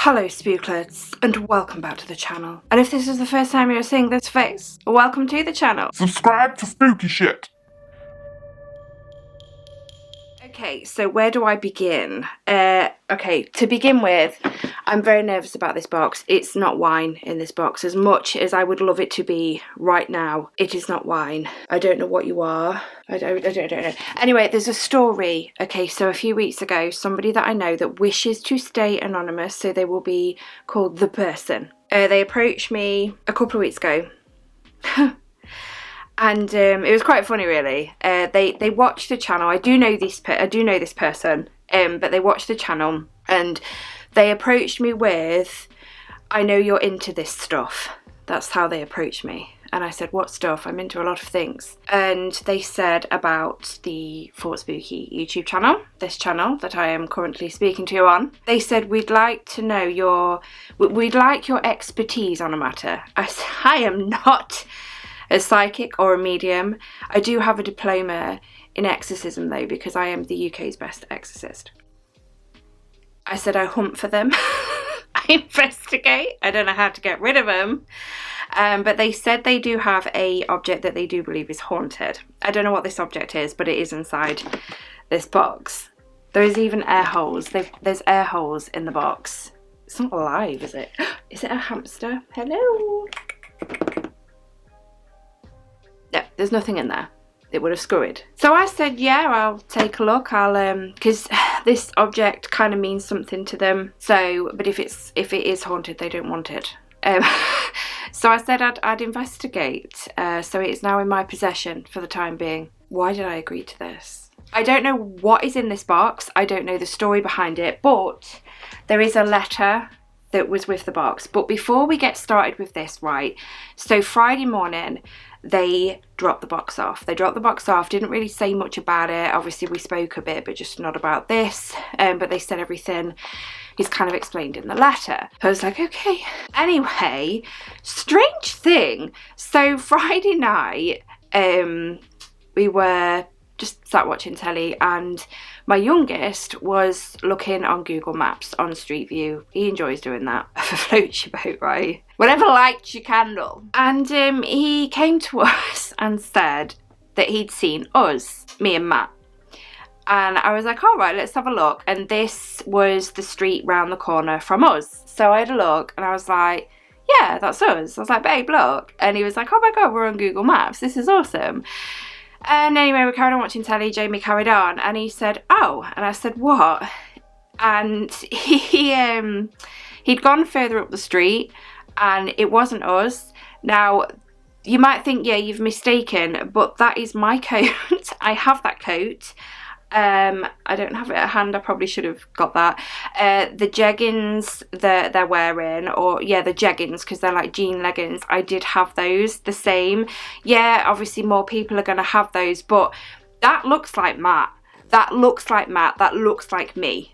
Hello Spooklets, and welcome back to the channel. And if this is the first time you're seeing this face, welcome to the channel. Subscribe to spooky shit. Okay, so where do I begin? Okay, to begin with, I'm very nervous about this box. It's not wine in this box. As much as I would love it to be right now, it is not wine. I don't know what you are. I don't know. Anyway, there's a story. Okay, so a few weeks ago, somebody that I know that wishes to stay anonymous, so they will be called The Person. They approached me a couple of weeks ago. And it was quite funny, really. They watched the channel. I do know this person, but they watched the channel and they approached me with, "I know you're into this stuff." That's how they approached me. And I said, "What stuff?" "I'm into a lot of things." And they said about the Fort Spooky YouTube channel, this channel that I am currently speaking to you on. They said, we'd like your expertise on a matter." I said, I am not a psychic or a medium. I do have a diploma in exorcism though, because I am the UK's best exorcist. I said I hunt for them. I investigate. I don't know how to get rid of them. But they said they do have a object that they do believe is haunted. I don't know what this object is, but it is inside this box. There is even air holes. There's air holes in the box. It's not alive, is it? Is it a hamster? Hello? No, there's nothing in there. It would have scurried. So I said, yeah, I'll take a look. Because this object kind of means something to them. So, but if it is haunted, they don't want it. So I said I'd investigate. So it is now in my possession for the time being. Why did I agree to this? I don't know what is in this box. I don't know the story behind it, but there is a letter that was with the box. But before we get started with this, right, so Friday morning they dropped the box off. They dropped the box off, didn't really say much about it. Obviously we spoke a bit, but just not about this. But they said everything is kind of explained in the letter. I was like, okay. Anyway, strange thing. So Friday night, we were just sat watching telly and my youngest was looking on Google Maps on Street View. He enjoys doing that. Floats your boat, right? Whatever lights your candle. And he came to us and said that he'd seen us, me and Matt. And I was like, all right, let's have a look. And this was the street round the corner from us. So I had a look and I was like, yeah, that's us. I was like, babe, look. And he was like, oh my God, we're on Google Maps. This is awesome. And anyway, we carried on watching telly. Jamie carried on and he said, oh. And I said, what? And he'd gone further up the street and it wasn't us. Now, you might think, yeah, you've mistaken, but that is my coat. I have that coat. I don't have it at hand. I probably should have got that. The jeggings that they're wearing, or yeah, the jeggings, because they're like jean leggings, I did have those the same. Yeah, obviously more people are going to have those, but that looks like Matt. That looks like Matt. That looks like me.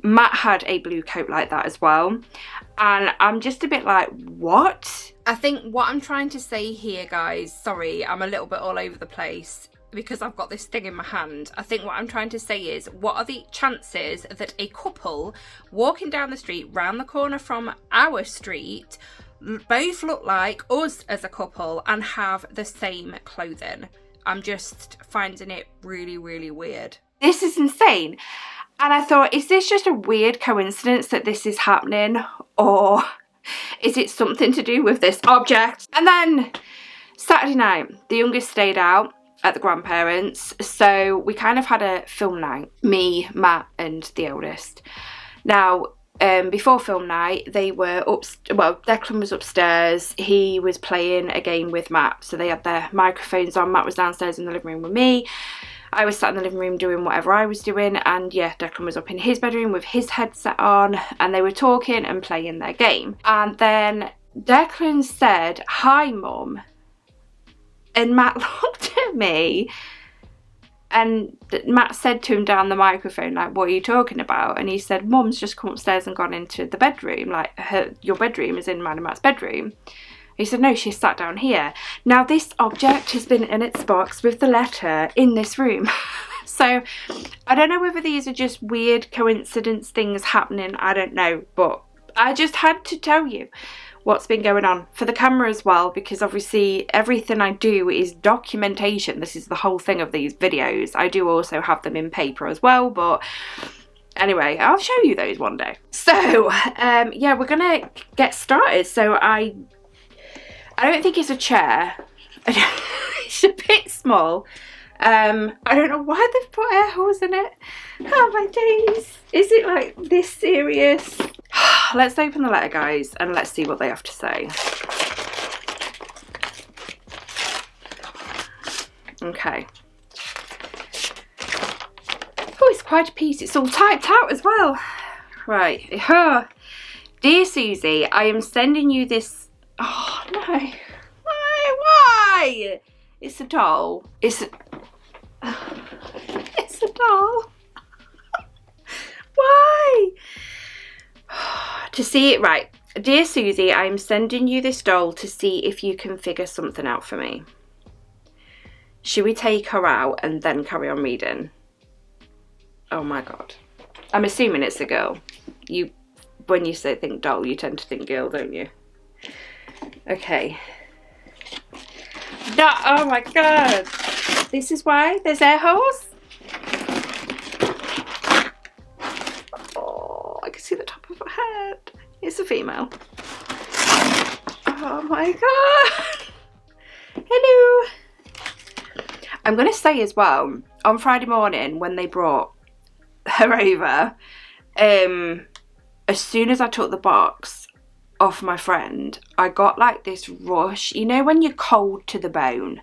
Matt had a blue coat like that as well. And I'm just a bit like, what? I think what I'm trying to say here, guys, sorry, I'm a little bit all over the place because I've got this thing in my hand. I think what I'm trying to say is, what are the chances that a couple walking down the street round the corner from our street both look like us as a couple and have the same clothing? I'm just finding it really, really weird. This is insane. And I thought, is this just a weird coincidence that this is happening? Or is it something to do with this object? And then Saturday night, the youngest stayed out at the grandparents, so we kind of had a film night, me, Matt and the eldest. Now before film night they were Declan was upstairs, he was playing a game with Matt, so they had their microphones on. Matt was downstairs in the living room with me, I was sat in the living room doing whatever I was doing, and yeah, Declan was up in his bedroom with his headset on and they were talking and playing their game. And then Declan said, "Hi mum," and Matt looked at me and Matt said to him down the microphone, like, "What are you talking about?" And he said, "Mum's just come upstairs and gone into the bedroom, like your bedroom is in mine and Matt's bedroom." He said, "No, she sat down here." Now this object has been in its box with the letter in this room. So I don't know whether these are just weird coincidence things happening, I don't know, but I just had to tell you what's been going on for the camera as well, because obviously everything I do is documentation. This is the whole thing of these videos. I do also have them in paper as well, but anyway, I'll show you those one day. So yeah, we're gonna get started. So I don't think it's a chair. It's a bit small. I don't know why they've put air holes in it. Oh my days. Is it like this serious? Let's open the letter, guys, and let's see what they have to say. Okay. Oh, it's quite a piece. It's all typed out as well. Right. Dear Susie, I am sending you this. Oh no. Why? It's a doll. It's a doll. Why? To see it right. Dear Susie, I am sending you this doll to see if you can figure something out for me. Should we take her out and then carry on reading? Oh my god. I'm assuming it's a girl. When you say think doll, you tend to think girl, don't you? Okay. No, oh my god. This is why there's air holes? Oh, I can see the top of her head. It's a female. Oh my god. Hello. I'm going to say as well, on Friday morning when they brought her over, as soon as I took the box off my friend, I got like this rush. You know when you're cold to the bone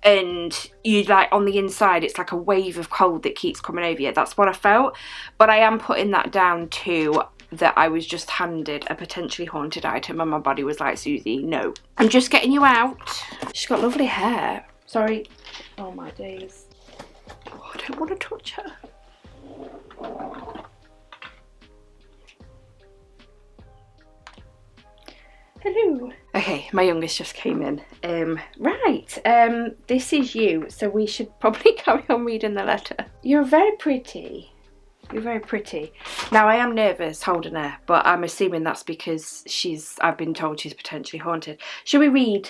and you like on the inside it's like a wave of cold that keeps coming over you? That's what I felt. But I am putting that down to that I was just handed a potentially haunted item and my body was like, Susie, no. I'm just getting you out. She's got lovely hair. Sorry. Oh my days. Oh, I don't want to touch her. Hello. Okay, my youngest just came in. Right, this is you, so we should probably carry on reading the letter. You're very pretty. You're very pretty. Now, I am nervous holding her, but I'm assuming that's because I've been told she's potentially haunted. Should we read?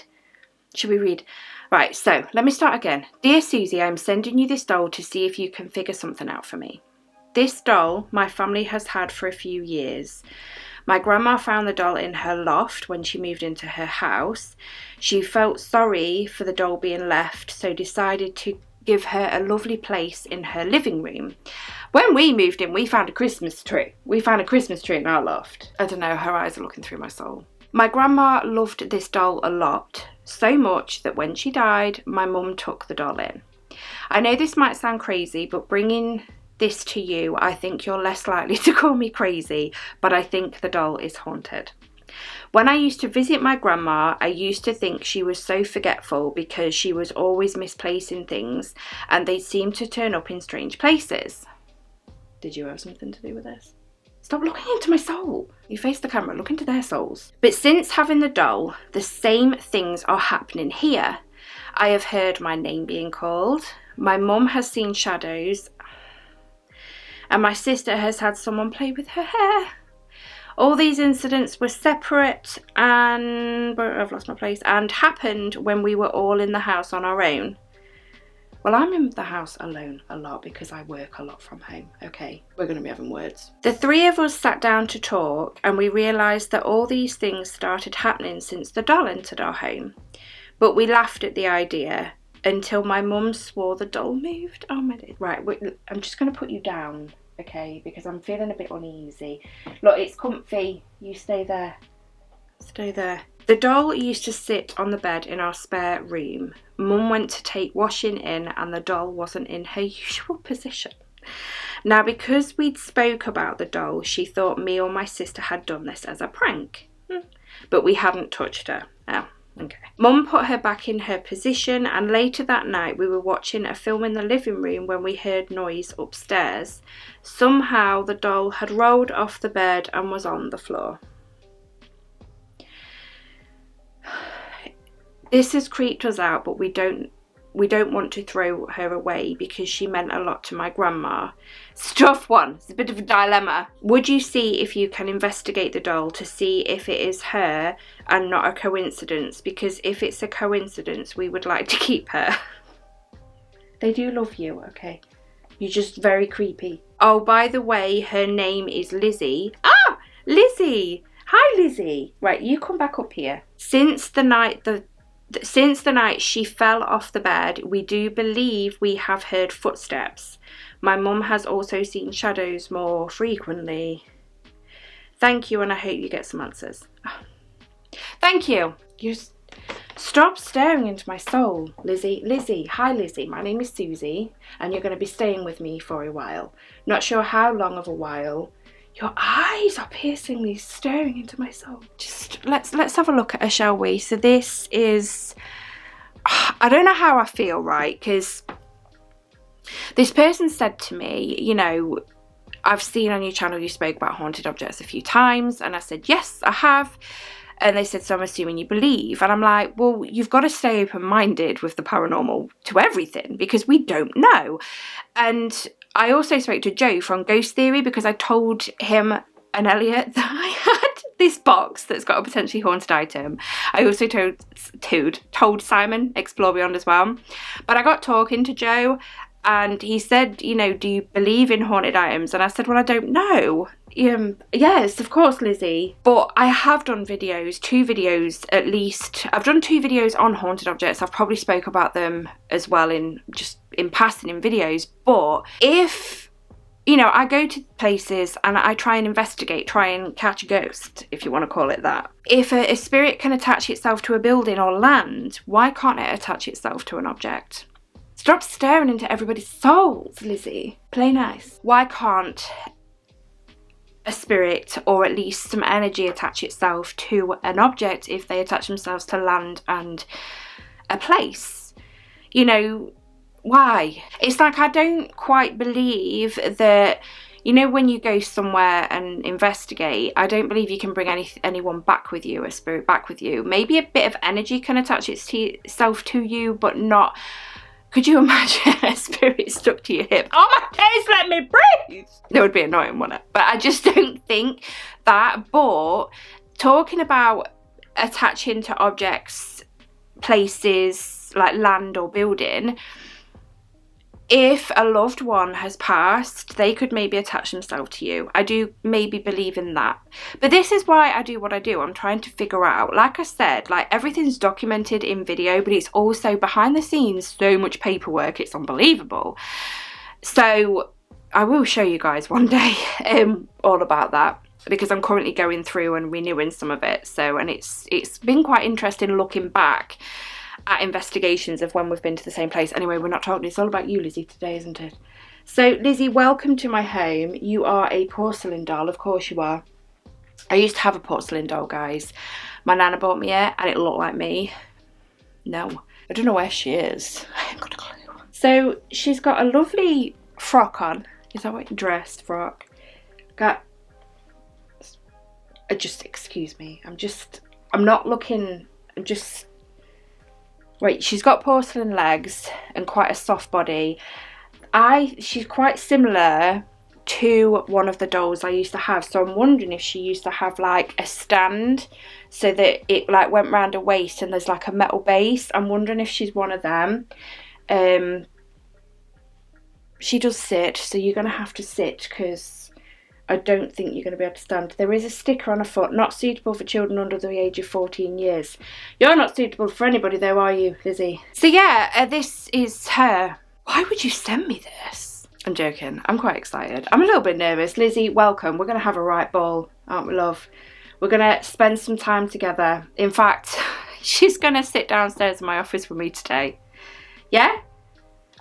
Should we read? Right, so let me start again. Dear Susie, I'm sending you this doll to see if you can figure something out for me. This doll my family has had for a few years. My grandma found the doll in her loft when she moved into her house. She felt sorry for the doll being left, so decided to give her a lovely place in her living room. When we moved in, we found a Christmas tree. We found a Christmas tree in our loft. I don't know, her eyes are looking through my soul. My grandma loved this doll a lot, so much that when she died, my mum took the doll in. I know this might sound crazy, but bringing this to you, I think you're less likely to call me crazy, but I think the doll is haunted. When I used to visit my grandma, I used to think she was so forgetful because she was always misplacing things and they seemed to turn up in strange places. Did you have something to do with this? Stop looking into my soul. You face the camera, look into their souls. But since having the doll, the same things are happening here. I have heard my name being called. My mum has seen shadows. And my sister has had someone play with her hair. All these incidents were separate and I've lost my place and happened when we were all in the house on our own. Well, I'm in the house alone a lot because I work a lot from home. Okay, we're going to be having words. The three of us sat down to talk and we realised that all these things started happening since the doll entered our home. But we laughed at the idea until my mum swore the doll moved. Oh my days. Right, I'm just going to put you down, okay, because I'm feeling a bit uneasy. Look, it's comfy. You stay there. Stay there. The doll used to sit on the bed in our spare room. Mum went to take washing in and the doll wasn't in her usual position. Now, because we'd spoke about the doll, she thought me or my sister had done this as a prank. But we hadn't touched her. Oh, okay. Mum put her back in her position and later that night we were watching a film in the living room when we heard noise upstairs. Somehow the doll had rolled off the bed and was on the floor. This has creeped us out, but we don't we don't want to throw her away because she meant a lot to my grandma. Stuff one. It's a bit of a dilemma. Would you see if you can investigate the doll to see if it is her and not a coincidence? Because if it's a coincidence, we would like to keep her. They do love you, okay? You're just very creepy. Oh, by the way, her name is Lizzie. Ah! Lizzie! Hi, Lizzie. Right, you come back up here. Since the night she fell off the bed, we do believe we have heard footsteps. My mum has also seen shadows more frequently. Thank you, and I hope you get some answers. Thank you. Stop staring into my soul, Lizzie. Lizzie, hi Lizzie, my name is Susie, and you're going to be staying with me for a while. Not sure how long of a while. Your eyes are piercingly staring into my soul. Just let's have a look at her, shall we? So this is, I don't know how I feel, right? Because this person said to me, you know, I've seen on your channel you spoke about haunted objects a few times, and I said, yes, I have. And they said, so I'm assuming you believe. And I'm like, well, you've got to stay open-minded with the paranormal to everything, because we don't know. And I also spoke to Joe from Ghost Theory, because I told him and Elliot that I had this box that's got a potentially haunted item. I also told Simon, Explore Beyond, as well. But I got talking to Joe, and he said, you know, do you believe in haunted items? And I said, well, I don't know. Yes, of course, Lizzie. But I have done videos, 2 videos at least. I've done 2 videos on haunted objects. I've probably spoke about them as well in passing in videos. But if, you know, I go to places and I try and investigate, try and catch a ghost, if you want to call it that. If a spirit can attach itself to a building or land, why can't it attach itself to an object? Stop staring into everybody's souls, Lizzie. Play nice. Why can't a spirit, or at least some energy, attach itself to an object if they attach themselves to land and a place? You know, why? It's like I don't quite believe that, you know, when you go somewhere and investigate, I don't believe you can bring anyone back with you, a spirit back with you. Maybe a bit of energy can attach itself to you, but not... Could you imagine a spirit stuck to your hip? Oh my days, let me breathe! It would be annoying, wouldn't it? But I just don't think that. But talking about attaching to objects, places like land or building, if a loved one has passed, they could maybe attach themselves to you. I do maybe believe in that. But this is why I do what I do. I'm trying to figure out, like I said, like everything's documented in video, but it's also behind the scenes, so much paperwork, it's unbelievable. So I will show you guys one day all about that, because I'm currently going through and renewing some of it. So, and it's been quite interesting looking back at investigations of when we've been to the same place. Anyway, we're not talking, it's all about you, Lizzie, today, isn't it? So, Lizzie, welcome to my home. You are a porcelain doll, of course you are. I used to have a porcelain doll, guys. My nana bought me it, and it looked like me. No, I don't know where she is. I haven't got a clue. So, she's got a lovely frock on. Is that what? Dressed frock. Got... just, excuse me. I'm not looking... I'm just... Right, she's got porcelain legs and quite a soft body. She's quite similar to one of the dolls I used to have. So I'm wondering if she used to have like a stand so that it like went round her waist and there's like a metal base. I'm wondering if she's one of them. She does sit, so you're going to have to sit because I don't think you're going to be able to stand. There is a sticker on her foot, not suitable for children under the age of 14 years. You're not suitable for anybody though, are you, Lizzie? So yeah, this is her. Why would you send me this? I'm joking. I'm quite excited. I'm a little bit nervous. Lizzie, welcome. We're going to have a right ball, aren't we, love? We're going to spend some time together. In fact, she's going to sit downstairs in my office with me today. Yeah?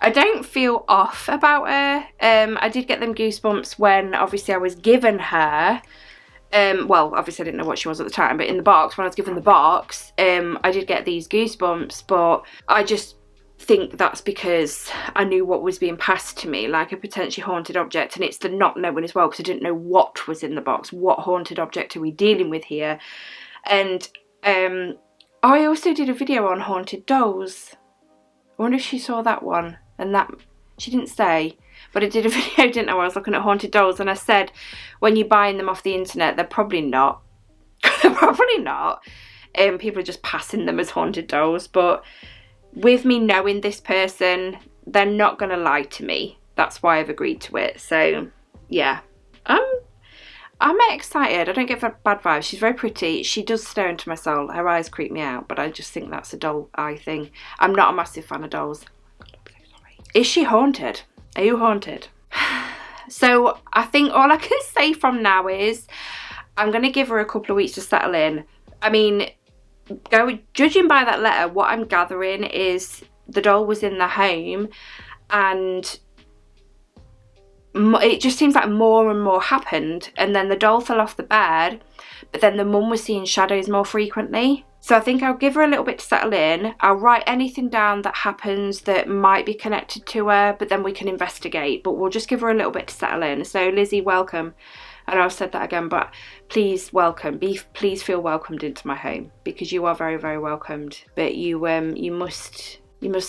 I don't feel off about her. I did get them goosebumps when obviously I was given her. Well, obviously I didn't know what she was at the time, but in the box, when I was given the box, I did get these goosebumps, but I just think that's because I knew what was being passed to me, like a potentially haunted object, and it's the not knowing as well, because I didn't know what was in the box. What haunted object are we dealing with here? And I also did a video on haunted dolls. wonder if she saw that one, and that, she didn't say, but I did a video, didn't I, where I was looking at haunted dolls, and I said, when you're buying them off the internet, they're probably not. They're probably not. People are just passing them as haunted dolls, but with me knowing this person, they're not going to lie to me. That's why I've agreed to it. So, yeah. I'm excited. I don't get bad vibes. She's very pretty. She does stare into my soul. Her eyes creep me out, but I just think that's a doll eye thing. I'm not a massive fan of dolls. Is she haunted? Are you haunted? So I think all I can say from now is I'm going to give her a couple of weeks to settle in. I mean, judging by that letter, what I'm gathering is the doll was in the home, and it just seems like more and more happened, and then the doll fell off the bed, but then the mum was seeing shadows more frequently. So I think I'll give her a little bit to settle in. I'll write anything down that happens that might be connected to her, but then we can investigate. But we'll just give her a little bit to settle in. So Lizzie, welcome. I know I've said that again, but please welcome. Please feel welcomed into my home, because you are very, very welcomed. But you must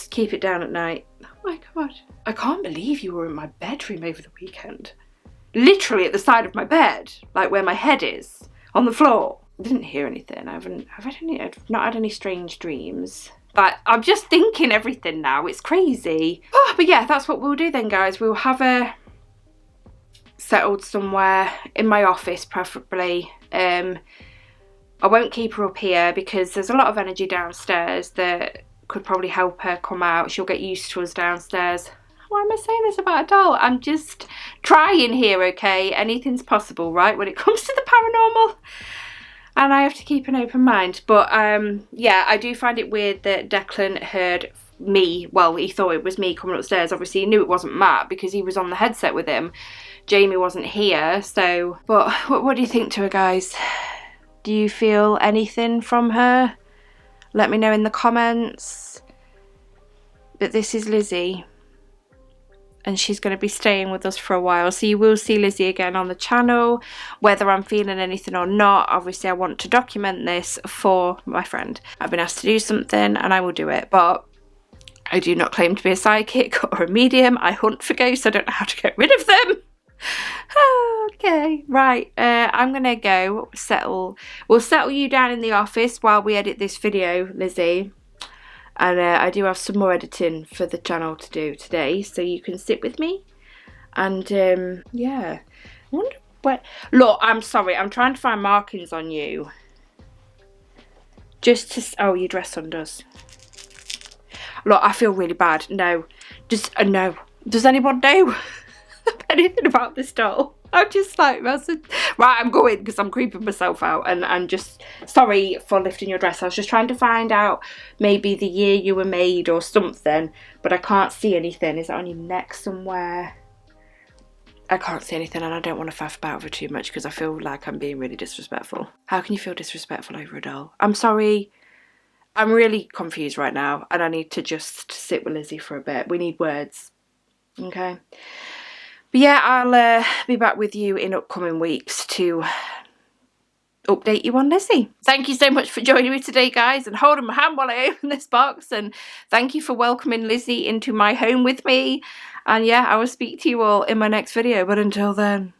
keep it down at night. Oh my God. I can't believe you were in my bedroom over the weekend. Literally at the side of my bed, like where my head is, on the floor. I didn't hear anything. I've not had any strange dreams. But I'm just thinking everything now. It's crazy. Oh, but yeah, that's what we'll do then, guys. We'll have her settled somewhere in my office, preferably. I won't keep her up here because there's a lot of energy downstairs that could probably help her come out. She'll get used to us downstairs. Why am I saying this about a doll? I'm just trying here, okay? Anything's possible, right? When it comes to the paranormal. And I have to keep an open mind. But yeah, I do find it weird that Declan heard me. Well, he thought it was me coming upstairs. Obviously, he knew it wasn't Matt because he was on the headset with him. Jamie wasn't here, so... But what do you think to her, guys? Do you feel anything from her? Let me know in the comments. But this is Lizzie, and she's going to be staying with us for a while, so you will see Lizzie again on the channel, whether I'm feeling anything or not. Obviously I want to document this for my friend. I've been asked to do something and I will do it, but I do not claim to be a psychic or a medium. I hunt for ghosts. I don't know how to get rid of them. Okay, right, I'm gonna go settle. We'll settle you down in the office while we edit this video, Lizzie. And I do have some more editing for the channel to do today, so you can sit with me. And yeah, I wonder what. Look, I'm sorry, I'm trying to find markings on you. Just to. Oh, your dress undoes. Look, I feel really bad. No, just no. Does anyone know anything about this doll? I'm just like, right, I'm going because I'm creeping myself out, and just sorry for lifting your dress. I was just trying to find out maybe the year you were made or something, but I can't see anything. Is it on your neck somewhere? I can't see anything, and I don't want to faff about it too much because I feel like I'm being really disrespectful. How can you feel disrespectful over a doll? I'm sorry. I'm really confused right now, and I need to just sit with Lizzie for a bit. We need words, okay? But yeah, I'll be back with you in upcoming weeks to update you on Lizzie. Thank you so much for joining me today, guys, and holding my hand while I open this box. And thank you for welcoming Lizzie into my home with me. And yeah, I will speak to you all in my next video. But until then...